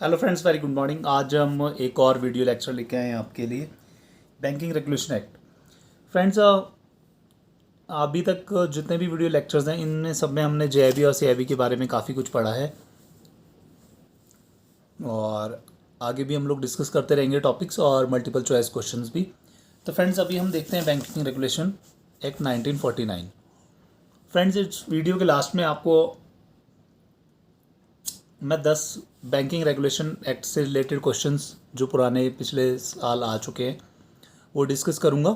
Hello friends, very good morning. आज हम एक और वीडियो लेक्चर लेके आए हैं आपके लिए, बैंकिंग रेगुलेशन एक्ट। फ्रेंड्स, अभी तक जितने भी वीडियो लेक्चर्स हैं इनमें सब में हमने जेआईबी और सीआईबी के बारे में काफ़ी कुछ पढ़ा है और आगे भी हम लोग डिस्कस करते रहेंगे टॉपिक्स और मल्टीपल चॉइस क्वेश्चंस भी। तो फ्रेंड्स, अभी हम देखते हैं बैंकिंग रेगुलेशन एक्ट 1949। फ्रेंड्स, इस वीडियो के लास्ट में आपको मैं 10 बैंकिंग रेगुलेशन एक्ट से रिलेटेड क्वेश्चंस जो पुराने पिछले साल आ चुके हैं वो डिस्कस करूँगा।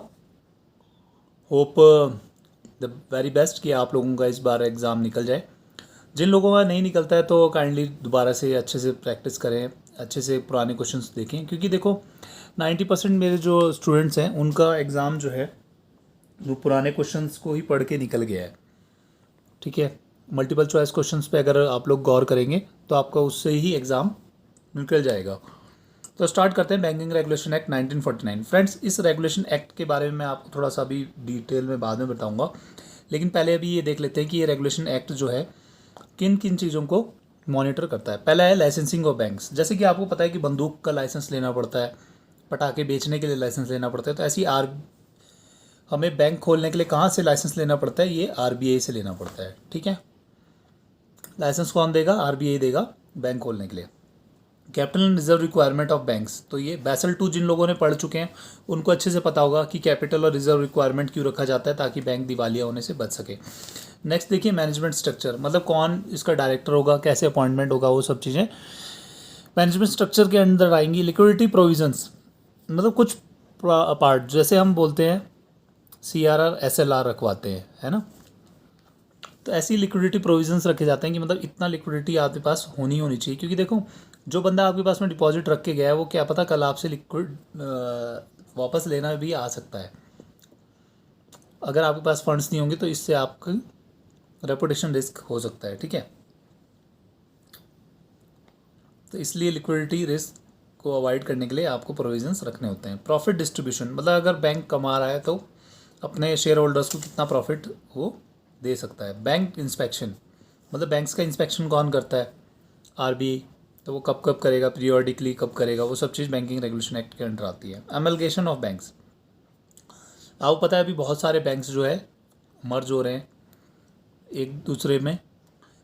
होप द वेरी बेस्ट कि आप लोगों का इस बार एग्ज़ाम निकल जाए। जिन लोगों का नहीं निकलता है तो काइंडली दोबारा से अच्छे से प्रैक्टिस करें, अच्छे से पुराने क्वेश्चंस देखें, क्योंकि देखो 90% मेरे जो स्टूडेंट्स हैं उनका एग्ज़ाम जो है वो पुराने क्वेश्चंस को ही पढ़ के निकल गया है। ठीक है, मल्टीपल चॉइस क्वेश्चंस पे अगर आप लोग गौर करेंगे तो आपका उससे ही एग्ज़ाम निकल जाएगा। तो स्टार्ट करते हैं बैंकिंग रेगुलेशन एक्ट 1949। फ्रेंड्स, इस रेगुलेशन एक्ट के बारे में मैं आपको थोड़ा सा अभी डिटेल में बाद में बताऊंगा, लेकिन पहले अभी ये देख लेते हैं कि ये रेगुलेशन एक्ट जो है किन किन चीज़ों को मॉनिटर करता है। पहला है लाइसेंसिंग ऑफ बैंक्स। जैसे कि आपको पता है कि बंदूक का लाइसेंस लेना पड़ता है, पटाखे बेचने के लिए लाइसेंस लेना पड़ता है, तो ऐसी हमें बैंक खोलने के लिए कहाँ से लाइसेंस लेना पड़ता है? ये आरबीआई से लेना पड़ता है। ठीक है, लाइसेंस कौन देगा? आरबीआई देगा बैंक खोलने के लिए। Capital and reserve requirement of banks, तो ये बैसल 2 जिन लोगों ने पढ़ चुके हैं उनको अच्छे से पता होगा कि कैपिटल और रिजर्व रिक्वायरमेंट क्यों रखा जाता है, ताकि बैंक दिवालिया होने से बच सके। नेक्स्ट देखिए मैनेजमेंट स्ट्रक्चर, मतलब कौन इसका डायरेक्टर होगा, कैसे अपॉइंटमेंट होगा, वो सब चीज़ें मैनेजमेंट स्ट्रक्चर के अंदर आएंगी। लिक्विडिटी प्रोविजंस, मतलब कुछ पार्ट जैसे हम बोलते हैं सीआरआर एसएलआर रखवाते हैं, है ना, तो ऐसी लिक्विडिटी प्रोविजंस रखे जाते हैं कि मतलब इतना लिक्विडिटी आपके पास होनी चाहिए, क्योंकि देखो जो बंदा आपके पास में डिपॉजिट रख के गया है वो क्या पता कल आपसे लिक्विड वापस लेना भी आ सकता है। अगर आपके पास फंड्स नहीं होंगे तो इससे आपकी रेपुटेशन रिस्क हो सकता है। ठीक है, तो इसलिए लिक्विडिटी रिस्क को अवॉइड करने के लिए आपको प्रोविजंस रखने होते हैं। प्रॉफिट डिस्ट्रीब्यूशन, मतलब अगर बैंक कमा रहा है तो अपने शेयर होल्डर्स को कितना प्रॉफिट वो दे सकता है। बैंक इंस्पेक्शन, मतलब बैंक्स का इंस्पेक्शन कौन करता है? आरबीआई। तो वो कब कब करेगा, पीरियोडिकली कब करेगा, वो सब चीज़ बैंकिंग रेगुलेशन एक्ट के अंडर आती है। एमलगेशन ऑफ बैंक्स, आपको पता है अभी बहुत सारे बैंक्स जो है मर्ज हो रहे हैं एक दूसरे में,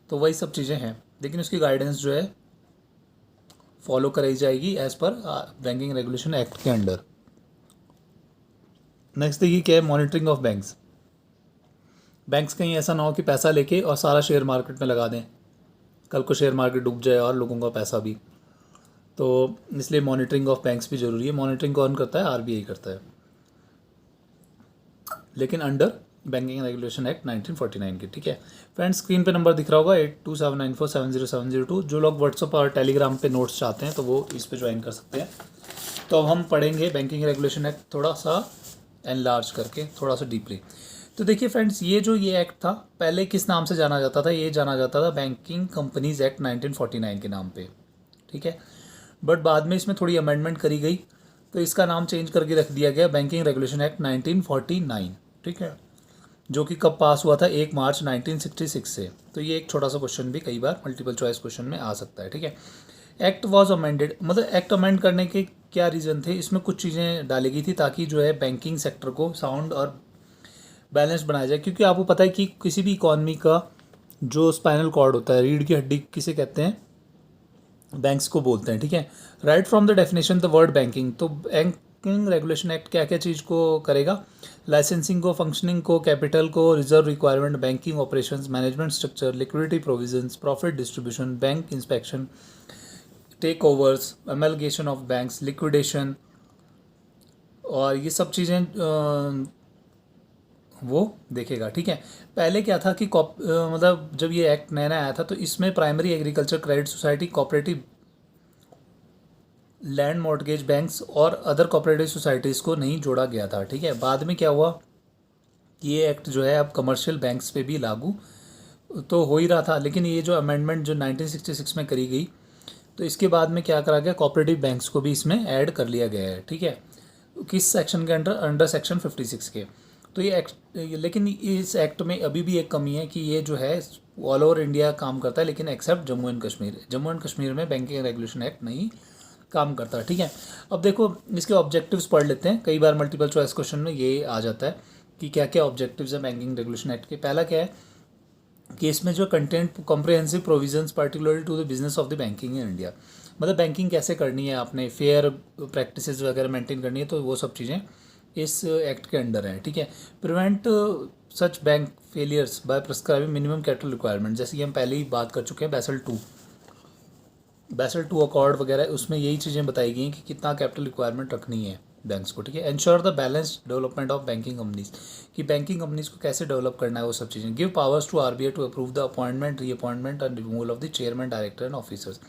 तो वही सब चीज़ें हैं, लेकिन उसकी गाइडेंस जो है फॉलो कराई जाएगी as per banking regulation act के अंडर। नेक्स्ट देखिए क्या है, मॉनिटरिंग ऑफ बैंक्स। बैंक्स कहीं ऐसा ना हो कि पैसा लेके और सारा शेयर मार्केट में लगा दें, कल को शेयर मार्केट डूब जाए और लोगों का पैसा भी, तो इसलिए मॉनिटरिंग ऑफ बैंक्स भी ज़रूरी है। मॉनिटरिंग कौन करता है? आरबीआई करता है, लेकिन अंडर बैंकिंग रेगुलेशन एक्ट 1949 के। ठीक है फ्रेंड्स, स्क्रीन पे नंबर दिख रहा होगा 8279470702। जो लोग व्हाट्सअप और टेलीग्राम पे नोट्स चाहते हैं तो वो इस पे ज्वाइन कर सकते हैं। तो अब हम पढ़ेंगे बैंकिंग रेगुलेशन एक्ट थोड़ा सा एनलार्ज करके, थोड़ा सा डीपली। तो देखिए फ्रेंड्स, ये एक्ट था पहले किस नाम से जाना जाता था? ये जाना जाता था बैंकिंग कंपनीज एक्ट 1949 के नाम पे। ठीक है, बट बाद में इसमें थोड़ी अमेंडमेंट करी गई तो इसका नाम चेंज करके रख दिया गया बैंकिंग रेगुलेशन एक्ट 1949। ठीक है, जो कि कब पास हुआ था? 1 मार्च 1966 से। तो ये एक छोटा सा क्वेश्चन भी कई बार मल्टीपल चॉइस क्वेश्चन में आ सकता है। ठीक है, एक्ट वॉज अमेंडेड, मतलब एक्ट अमेंड करने के क्या रीज़न थे? इसमें कुछ चीज़ें डाली गई थी ताकि जो है बैंकिंग सेक्टर को साउंड और बैलेंस बनाया जाए, क्योंकि आपको पता है कि किसी भी इकॉनमी का जो स्पाइनल कॉर्ड होता है, रीढ़ की हड्डी किसे कहते हैं? बैंक्स को बोलते हैं। ठीक है, right from the definition the word banking, तो बैंकिंग रेगुलेशन एक्ट क्या क्या चीज़ को करेगा? लाइसेंसिंग को, फंक्शनिंग को, कैपिटल को, reserve requirement, banking operations, management structure, liquidity provisions, profit distribution, bank inspection, takeovers, amalgamation of banks, liquidation, और ये सब चीज़ें वो देखेगा। ठीक है, पहले क्या था कि मतलब जब ये एक्ट नया नया आया था तो इसमें primary agriculture credit society, cooperative land mortgage banks और अदर कोऑपरेटिव सोसाइटीज़ को नहीं जोड़ा गया था। ठीक है, बाद में क्या हुआ, ये एक्ट जो है अब कमर्शियल बैंक्स पे भी लागू तो हो ही रहा था, लेकिन ये जो अमेंडमेंट जो 1966 में करी गई तो इसके बाद में क्या करा गया, कोऑपरेटिव बैंक्स को भी इसमें ऐड कर लिया गया है। ठीक है, किस सेक्शन के अंडर? अंडर सेक्शन 56 के। तो ये एक्ट, लेकिन इस एक्ट में अभी भी एक कमी है कि ये जो है ऑल ओवर इंडिया काम करता है, लेकिन except Jammu and Kashmir. Jammu and Kashmir में बैंकिंग रेगुलेशन एक्ट नहीं काम करता। ठीक है, अब देखो इसके ऑब्जेक्टिव्स पढ़ लेते हैं। कई बार मल्टीपल चॉइस क्वेश्चन में ये आ जाता है कि क्या क्या ऑब्जेक्टिव्स हैं बैंकिंग रेगुलेशन एक्ट के। पहला क्या है कि इसमें जो content comprehensive provisions particularly to the business of the banking in India, मतलब बैंकिंग कैसे करनी है, आपने फेयर प्रैक्टिसेस वगैरह मेंटेन करनी है, तो वो सब चीज़ें इस एक्ट के अंडर हैं। ठीक है, prevent such bank failures by prescribing minimum capital requirement, जैसे कि हम पहले ही बात कर चुके हैं बैसल टू अकॉर्ड वगैरह, उसमें यही चीज़ें बताई गई हैं कि कितना कैपिटल रिक्वायरमेंट रखनी है बैंक्स को। ठीक है, ensure the balanced development of banking companies, कि बैंकिंग कंपनीज को कैसे डेवलप करना है वो सब चीज़ें। Give powers to RBI to approve the appointment, reappointment and removal of the chairman, director and officers,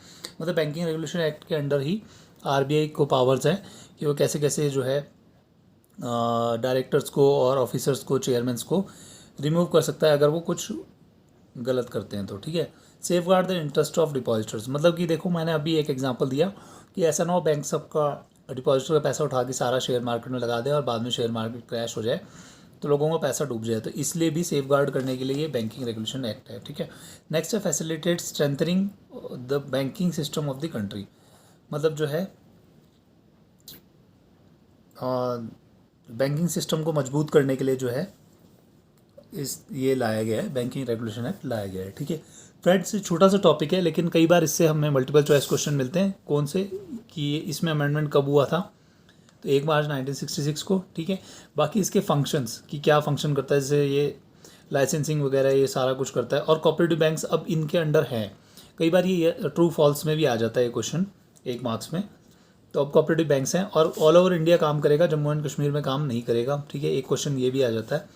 मतलब बैंकिंग रेगुलेशन एक्ट के अंडर ही आरबीआई को पावर्स हैं कि वो कैसे कैसे जो है डायरेक्टर्स को और ऑफिसर्स को, चेयरमैन्स को रिमूव कर सकता है अगर वो कुछ गलत करते हैं तो। ठीक है, safe guard the interest of depositors, मतलब कि देखो मैंने अभी एक एग्जांपल दिया कि ऐसा ना हो बैंक सबका डिपॉजिटर का पैसा उठा के सारा शेयर मार्केट में लगा दे और बाद में शेयर मार्केट क्रैश हो जाए तो लोगों का पैसा डूब जाए, तो इसलिए भी सेफ गार्ड करने के लिए ये बैंकिंग रेगुलेशन एक्ट है। ठीक है, नेक्स्ट है facilitate strengthening the banking system of the country, मतलब जो है बैंकिंग सिस्टम को मजबूत करने के लिए जो है ये लाया गया है, बैंकिंग रेगुलेशन एक्ट लाया गया है। ठीक है फ्रेंड्स, छोटा सा टॉपिक है लेकिन कई बार इससे हमें मल्टीपल चॉइस क्वेश्चन मिलते हैं। कौन से कि इसमें अमेंडमेंट कब हुआ था, तो 1 मार्च 1966 को। ठीक है, बाकी इसके फंक्शंस कि क्या फंक्शन करता है, जैसे ये लाइसेंसिंग वगैरह ये सारा कुछ करता है, और कोऑपरेटिव बैंक्स अब इनके अंडर हैं। कई बार ये ट्रू फॉल्स में भी आ जाता है ये क्वेश्चन 1 मार्क्स में, तो अब कोऑपरेटिव बैंक्स हैं और ऑल ओवर इंडिया काम करेगा, जम्मू एंड कश्मीर में काम नहीं करेगा। ठीक है, एक क्वेश्चन ये भी आ जाता है।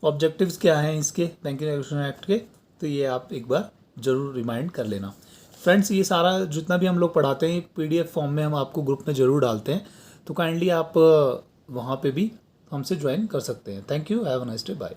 ऑब्जेक्टिव्स क्या हैं इसके बैंकिंग रेगुलेशन एक्ट के, तो ये आप एक बार ज़रूर रिमाइंड कर लेना फ्रेंड्स। ये सारा जितना भी हम लोग पढ़ाते हैं पीडीएफ फॉर्म में हम आपको ग्रुप में ज़रूर डालते हैं, तो काइंडली आप वहाँ पे भी हमसे ज्वाइन कर सकते हैं। Thank you, have a nice day, bye.